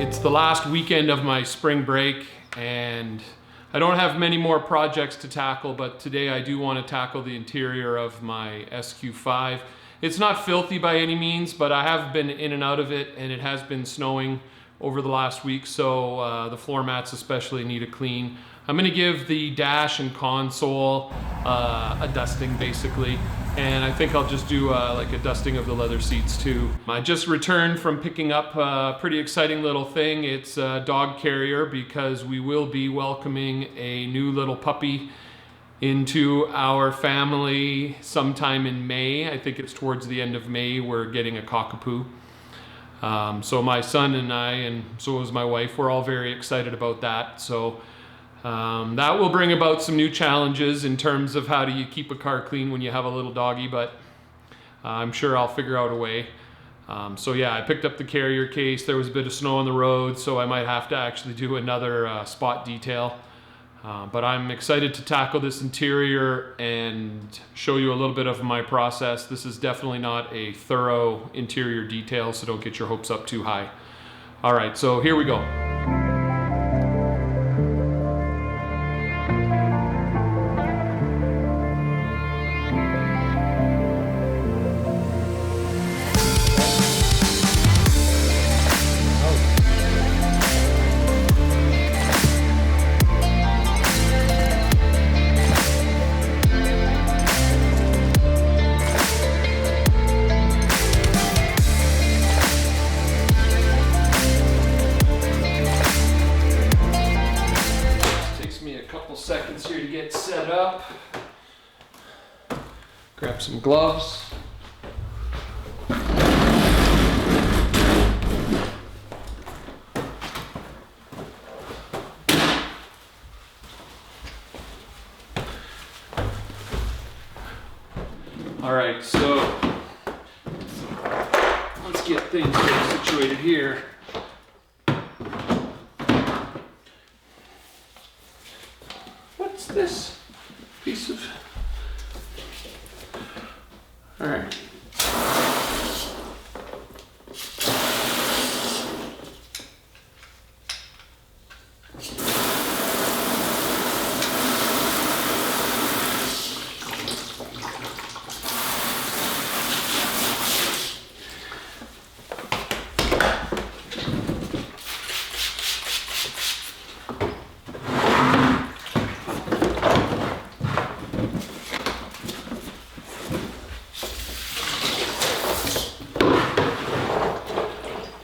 It's the last weekend of my spring break and I don't have many more projects to tackle, but today I do want to tackle the interior of my SQ5. It's not filthy by any means, but I have been in and out of it and it has been snowing over the last week, so the floor mats especially need a clean. I'm going to give the dash and console a dusting basically, and I think I'll just do like a dusting of the leather seats too. I just returned from picking up a pretty exciting little thing. It's a dog carrier because we will be welcoming a new little puppy into our family sometime in May. I think it's towards the end of May we're getting a cockapoo. So my son and I, and so is my wife, we're all very excited about that. So that will bring about some new challenges in terms of how do you keep a car clean when you have a little doggy, but I'm sure I'll figure out a way. So yeah, I picked up the carrier case. There was a bit of snow on the road, so I might have to actually do another spot detail. But I'm excited to tackle this interior and show you a little bit of my process. This is definitely not a thorough interior detail, so don't get your hopes up too high. All right, so here we go. Seconds here to get set up. Grab some gloves. All right, so let's get things situated here. This piece of, all right.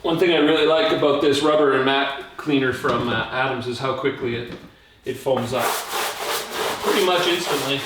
One thing I really like about this rubber and mat cleaner from Adams is how quickly it foams up. Pretty much instantly.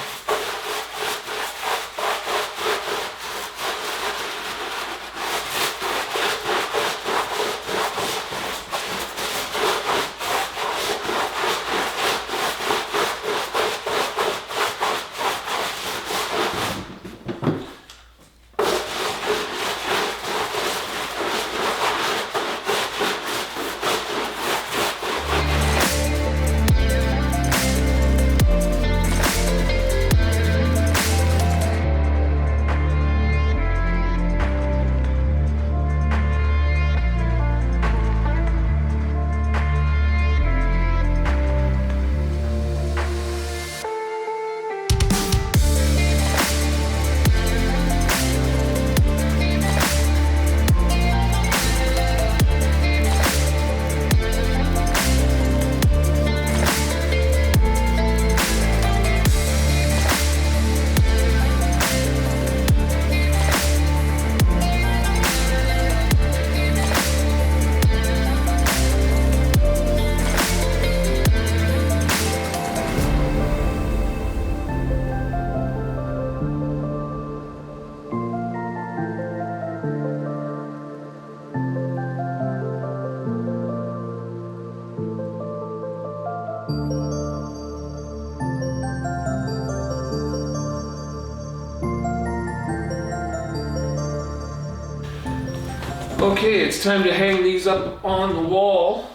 Okay, it's time to hang these up on the wall.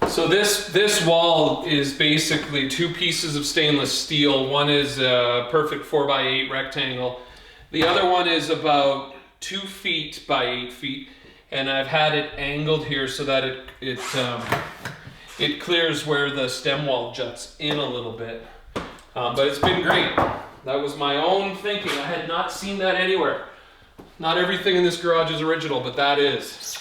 So So this wall is basically 2 pieces of stainless steel. One is a perfect 4x8 rectangle. The other one is about 2 feet by 8 feet, and I've had it angled here so that it clears where the stem wall juts in a little bit. But it's been great. That was my own thinking. I had not seen that anywhere. Not everything in this garage is original, but that is.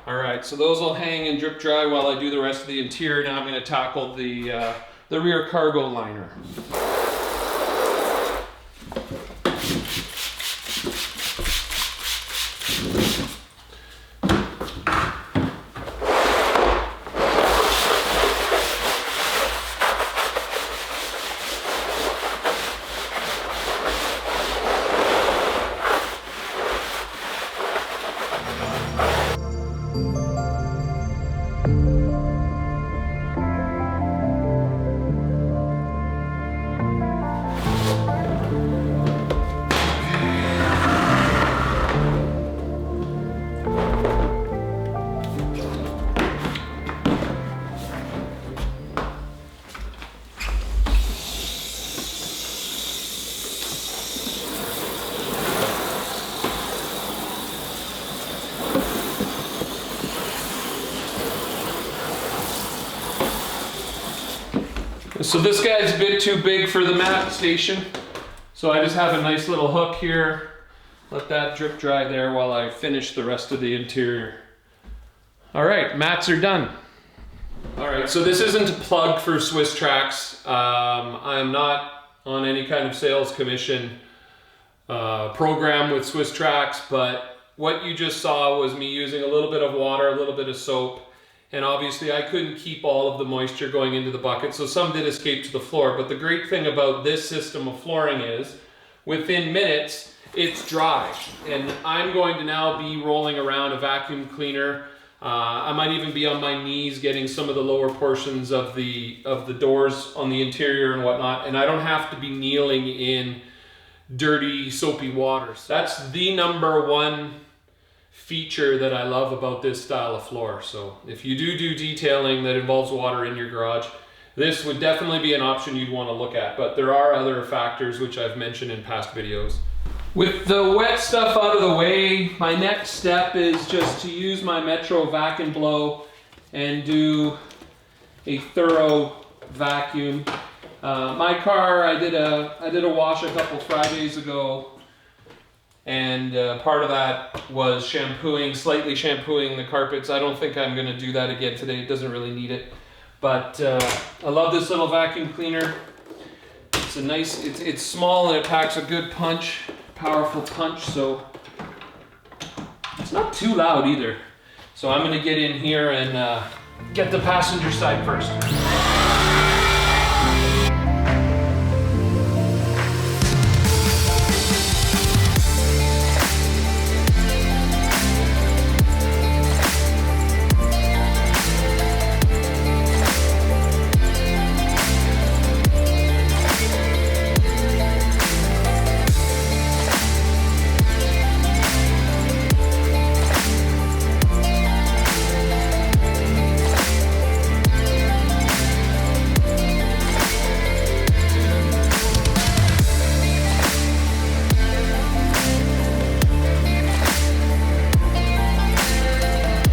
All right, so those will hang and drip dry while I do the rest of the interior. Now I'm going to tackle the rear cargo liner. So this guy's a bit too big for the mat station, so I just have a nice little hook here. Let that drip dry there while I finish the rest of the interior. All right, mats are done. All right, so this isn't a plug for Swisstrax. I am not on any kind of sales commission program with Swisstrax, but what you just saw was me using a little bit of water, a little bit of soap, and obviously I couldn't keep all of the moisture going into the bucket, so some did escape to the floor. But the great thing about this system of flooring is, within minutes, it's dry. And I'm going to now be rolling around a vacuum cleaner. I might even be on my knees getting some of the lower portions of the doors on the interior and whatnot, and I don't have to be kneeling in dirty, soapy waters. That's the #1 feature that I love about this style of floor. So if you do detailing that involves water in your garage, this would definitely be an option you'd want to look at. But there are other factors which I've mentioned in past videos. With the wet stuff out of the way, my next step is just to use my Metro vac and blow and do a thorough vacuum. My car, I did a wash a couple Fridays ago, and part of that was slightly shampooing the carpets. I don't think I'm going to do that again today. It doesn't really need it. But I love this little vacuum cleaner. It's a nice, it's small and it packs a good punch, powerful punch, so it's not too loud either. So I'm going to get in here and get the passenger side first.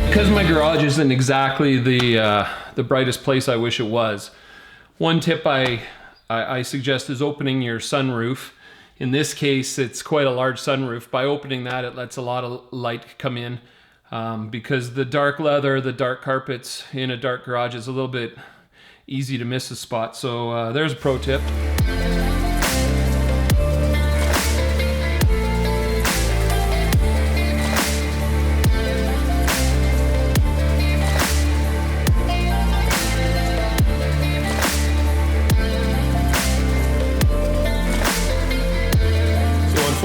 Because my garage isn't exactly the brightest place I wish it was, one tip I suggest is opening your sunroof. In this case, it's quite a large sunroof. By opening that, it lets a lot of light come in, because the dark leather, the dark carpets in a dark garage is a little bit easy to miss a spot. So there's a pro tip.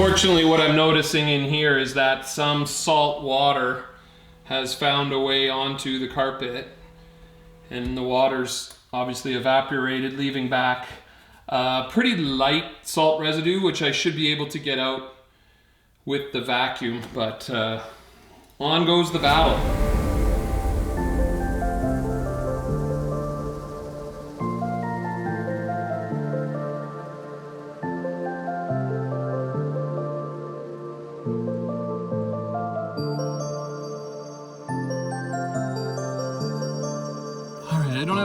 Unfortunately, what I'm noticing in here is that some salt water has found a way onto the carpet, and the water's obviously evaporated, leaving back pretty light salt residue, which I should be able to get out with the vacuum, but on goes the battle.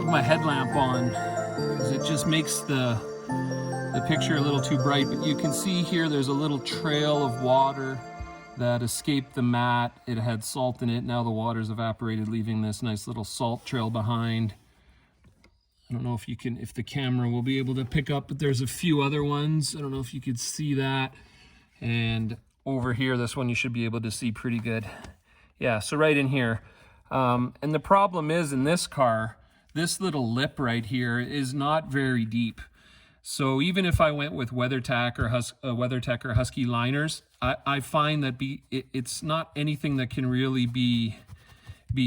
have my headlamp on because it just makes the picture a little too bright, but you can see here there's a little trail of water that escaped the mat. It had salt in it. Now the water's evaporated, leaving this nice little salt trail behind. I don't know if the camera will be able to pick up, but there's a few other ones. I don't know if you could see that. And over here, this one you should be able to see pretty good. Yeah, so right in here. And the problem is in this car, this little lip right here is not very deep. So even if I went with WeatherTech or Husky liners, I find that it's not anything that can really be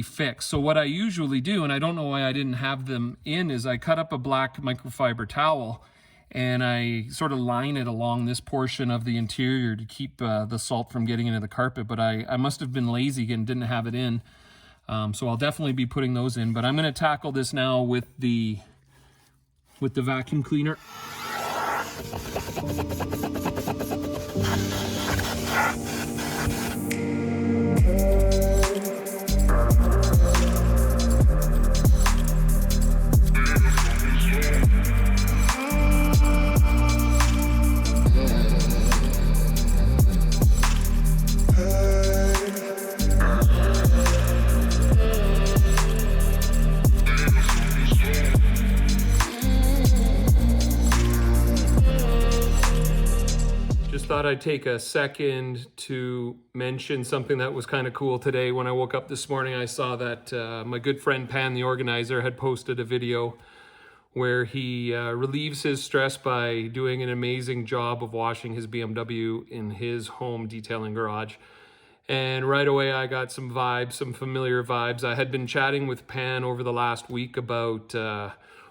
fixed. So what I usually do, and I don't know why I didn't have them in, is I cut up a black microfiber towel and I sort of line it along this portion of the interior to keep the salt from getting into the carpet. But I must have been lazy and didn't have it in. So I'll definitely be putting those in. But I'm going to tackle this now with the vacuum cleaner. Thought I'd take a second to mention something that was kind of cool today. When I woke up this morning, I saw that my good friend Pan, the organizer, had posted a video where he relieves his stress by doing an amazing job of washing his BMW in his home detailing garage. And right away I got some vibes, some familiar vibes. I had been chatting with Pan over the last week about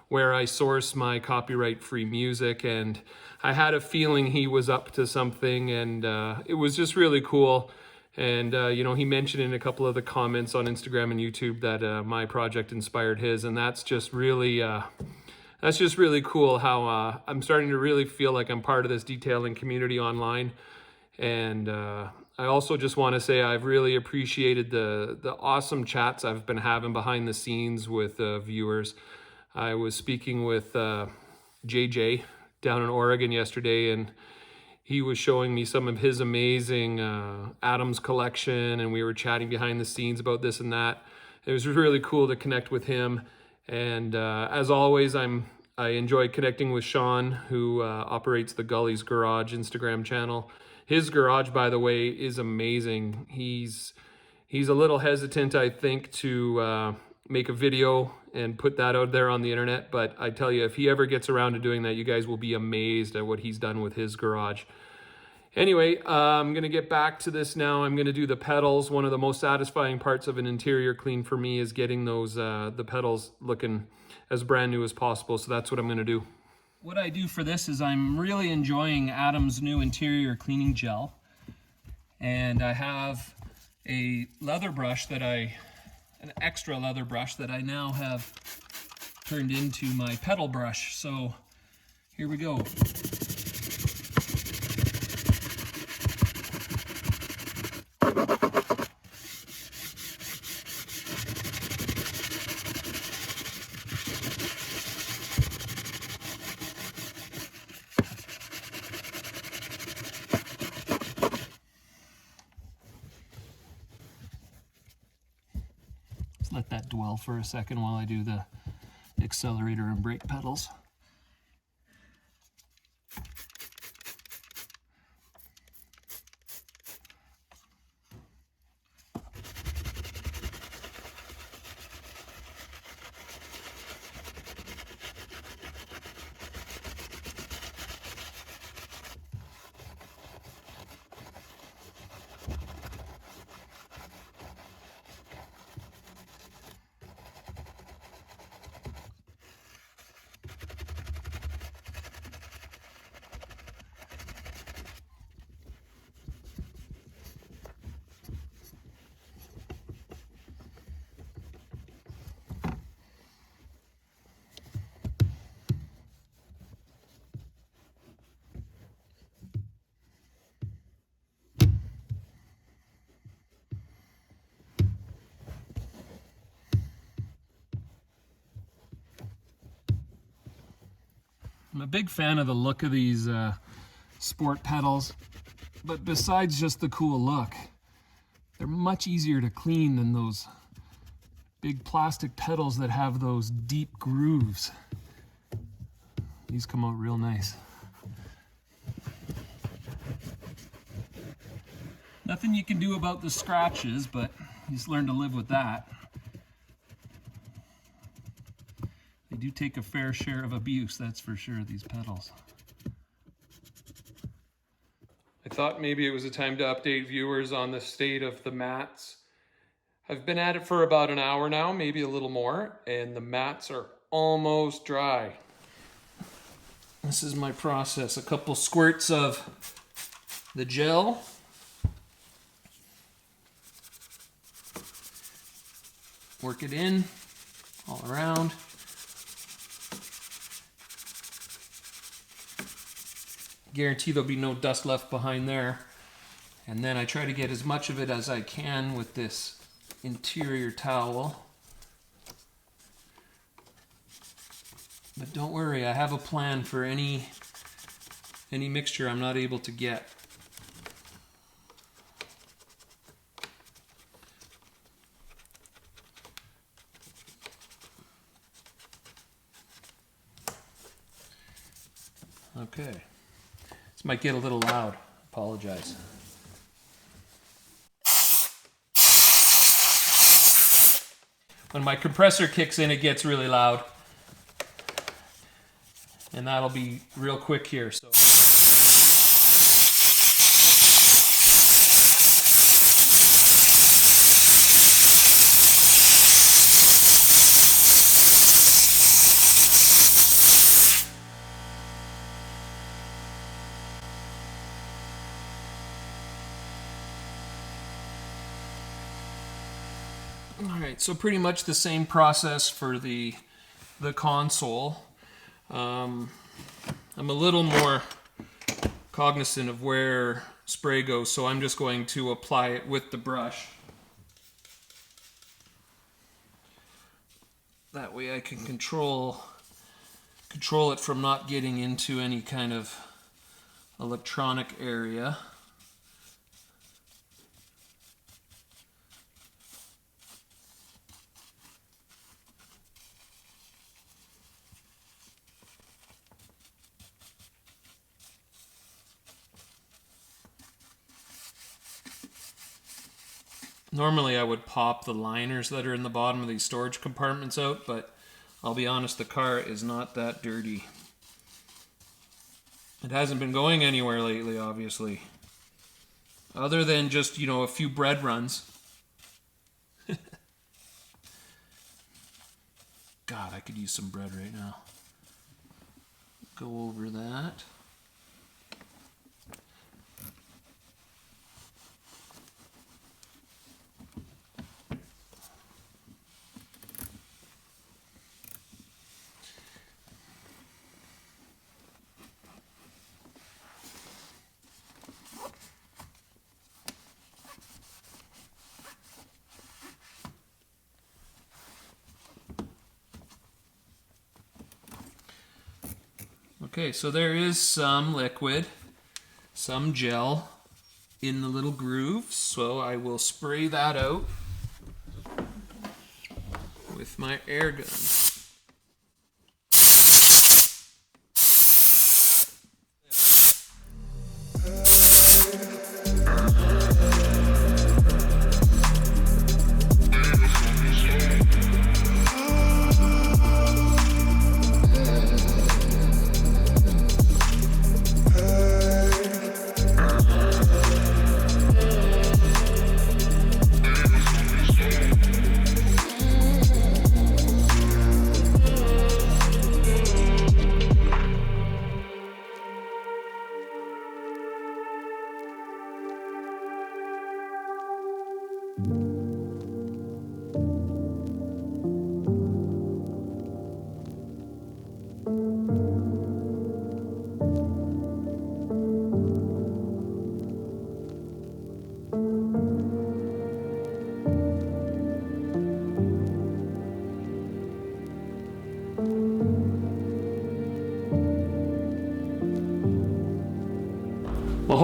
where I source my copyright-free music, and I had a feeling he was up to something, and it was just really cool. And you know, he mentioned in a couple of the comments on Instagram and YouTube that my project inspired his, and that's just really cool how I'm starting to really feel like I'm part of this detailing community online. And I also just want to say I've really appreciated the awesome chats I've been having behind the scenes with viewers. I was speaking with JJ down in Oregon yesterday, and he was showing me some of his amazing Adams collection, and we were chatting behind the scenes about this and that. It was really cool to connect with him. And as always, I enjoy connecting with Sean, who operates the Gully's Garage Instagram channel. His garage, by the way, is amazing. He's a little hesitant, I think, to make a video and put that out there on the internet, but I tell you, if he ever gets around to doing that, you guys will be amazed at what he's done with his garage. Anyway, I'm gonna get back to this now. I'm gonna do the pedals. One of the most satisfying parts of an interior clean for me is getting those the pedals looking as brand new as possible, so that's what I'm gonna do. What I do for this is I'm really enjoying Adam's new interior cleaning gel, and I have a leather brush an extra leather brush that I now have turned into my pedal brush. So here we go. Let that dwell for a second while I do the accelerator and brake pedals. I'm a big fan of the look of these sport pedals, but besides just the cool look, they're much easier to clean than those big plastic pedals that have those deep grooves. These come out real nice. Nothing you can do about the scratches, but you just learn to live with that. They do take a fair share of abuse, that's for sure, these pedals. I thought maybe it was a time to update viewers on the state of the mats. I've been at it for about an hour now, maybe a little more, and the mats are almost dry. This is my process. A couple squirts of the gel. Work it in all around. Guarantee there'll be no dust left behind there. And then I try to get as much of it as I can with this interior towel. But don't worry, I have a plan for any mixture I'm not able to get. Okay. This might get a little loud. Apologize. When my compressor kicks in, it gets really loud. And that'll be real quick here. So. Alright, so pretty much the same process for the console. I'm a little more cognizant of where spray goes, so I'm just going to apply it with the brush. That way I can control it from not getting into any kind of electronic area. Normally I would pop the liners that are in the bottom of these storage compartments out, but I'll be honest, the car is not that dirty. It hasn't been going anywhere lately, obviously. Other than just, a few bread runs. God, I could use some bread right now. Go over that. Okay, so there is some liquid, some gel in the little grooves, so I will spray that out with my air gun.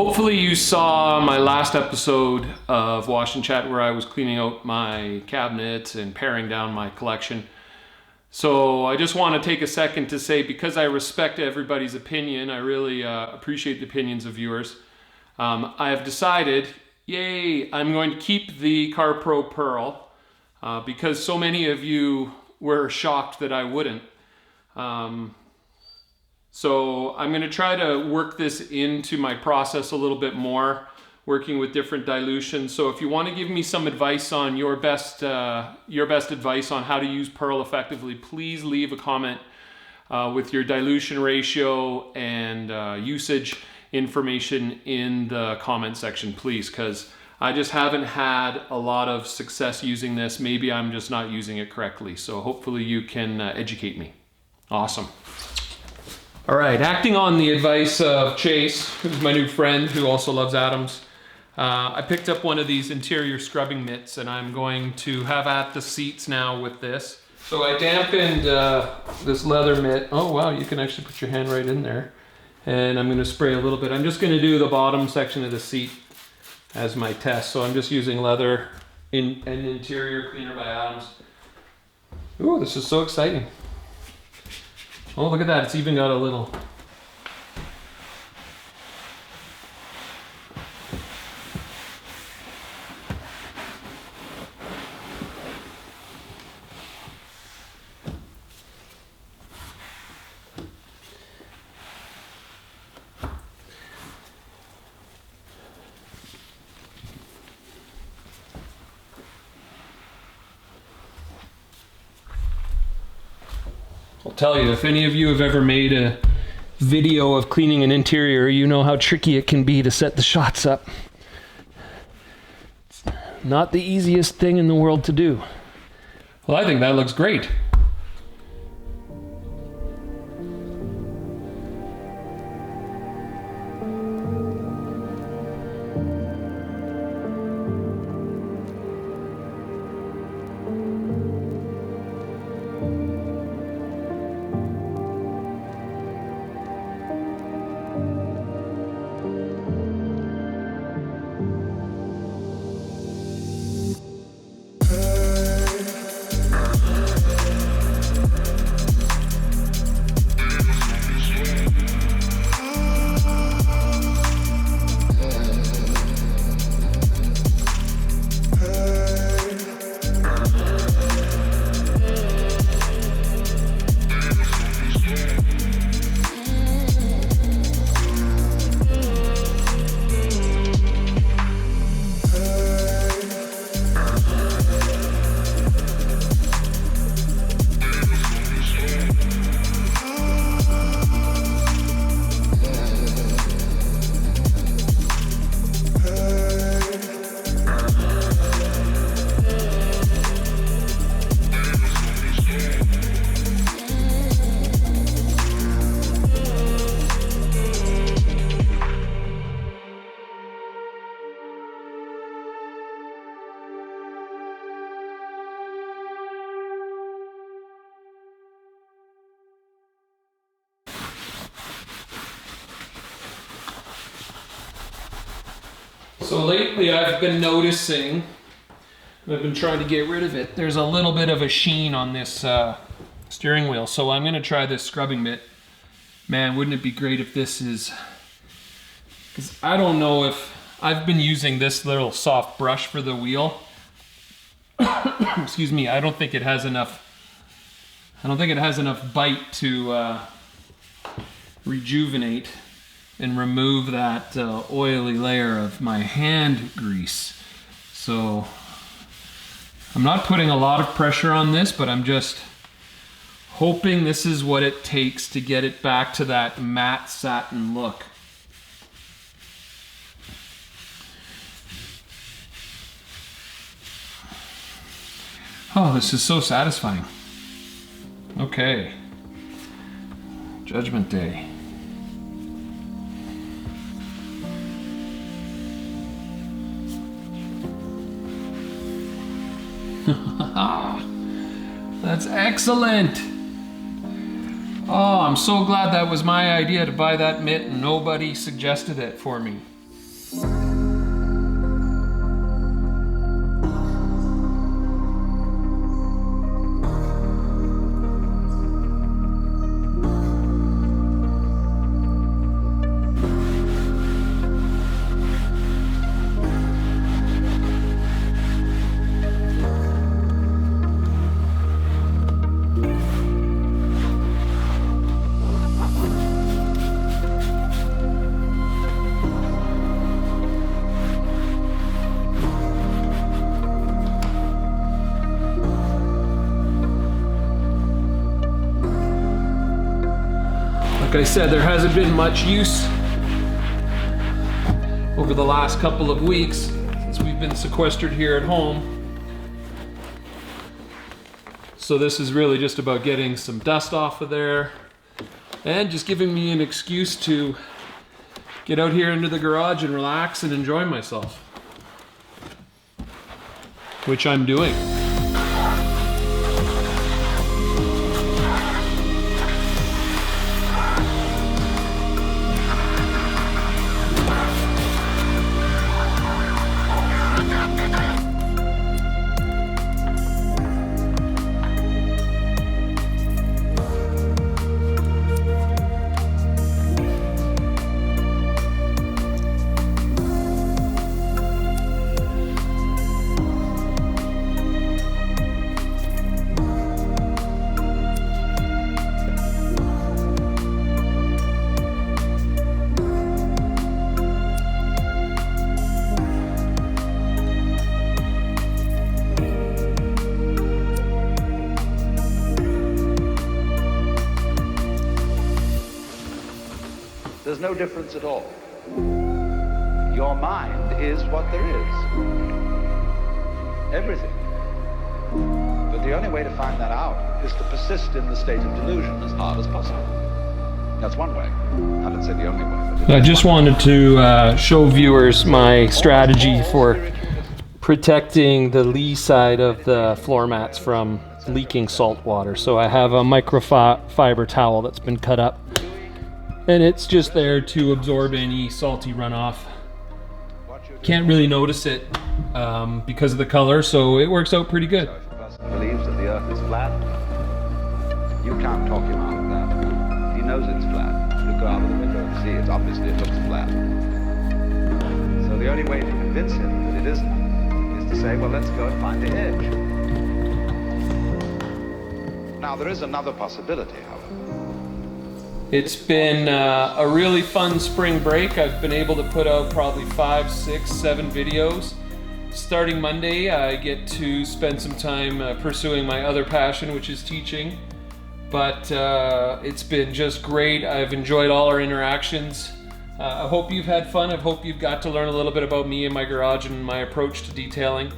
hopefully you saw my last episode of Wash and Chat where I was cleaning out my cabinets and paring down my collection. So I just want to take a second to say, because I respect everybody's opinion, I really appreciate the opinions of viewers. I have decided, yay, I'm going to keep the CarPro PERL because so many of you were shocked that I wouldn't. So I'm going to try to work this into my process a little bit more, working with different dilutions. So if you want to give me some advice on your best advice on how to use PERL effectively, please leave a comment with your dilution ratio and usage information in the comment section, please, because I just haven't had a lot of success using this. Maybe I'm just not using it correctly. So hopefully you can educate me. Awesome. All right, acting on the advice of Chase, who's my new friend who also loves atoms, I picked up one of these interior scrubbing mitts, and I'm going to have at the seats now with this. So I dampened this leather mitt. Oh wow, you can actually put your hand right in there. And I'm going to spray a little bit. I'm just going to do the bottom section of the seat as my test. So I'm just using leather in an interior cleaner by Atoms. Ooh, this is so exciting. Oh, look at that. It's even got a little... I'll tell you, if any of you have ever made a video of cleaning an interior, you know how tricky it can be to set the shots up. It's not the easiest thing in the world to do. Well, I think that looks great. So lately I've been noticing, I've been trying to get rid of it, there's a little bit of a sheen on this steering wheel. So I'm going to try this scrubbing mitt. Man, wouldn't it be great if this is, because I don't know if, I've been using this little soft brush for the wheel. Excuse me, I don't think it has enough bite to rejuvenate and remove that oily layer of my hand grease. So I'm not putting a lot of pressure on this, but I'm just hoping this is what it takes to get it back to that matte satin look. Oh, this is so satisfying. Okay. Judgment Day. That's excellent. Oh, I'm so glad that was my idea to buy that mitt and nobody suggested it for me. Like I said, there hasn't been much use over the last couple of weeks since we've been sequestered here at home. So this is really just about getting some dust off of there and just giving me an excuse to get out here into the garage and relax and enjoy myself, which I'm doing. There's no difference at all. Your mind is what there is. Everything. But the only way to find that out is to persist in the state of delusion as hard as possible. That's one way. I didn't say the only way. I just wanted to show viewers my strategy for protecting the lee side of the floor mats from leaking salt water. So I have a microfiber towel that's been cut up, and it's just there to absorb any salty runoff. Can't really notice it because of the color, so it works out pretty good. So if a person believes that the earth is flat, you can't talk him out of that. He knows it's flat. You go out of the window and see it. Obviously it looks flat. So the only way to convince him that it isn't is to say, well, let's go and find the edge. Now there is another possibility, however. It's been a really fun spring break. I've been able to put out probably 5, 6, 7 videos. Starting Monday, I get to spend some time pursuing my other passion, which is teaching. But it's been just great. I've enjoyed all our interactions. I hope you've had fun. I hope you've got to learn a little bit about me and my garage and my approach to detailing.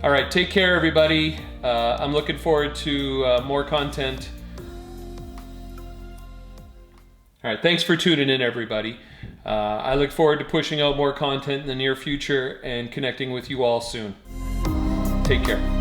All right, take care, everybody. I'm looking forward to more content. All right, thanks for tuning in, everybody. I look forward to pushing out more content in the near future and connecting with you all soon. Take care.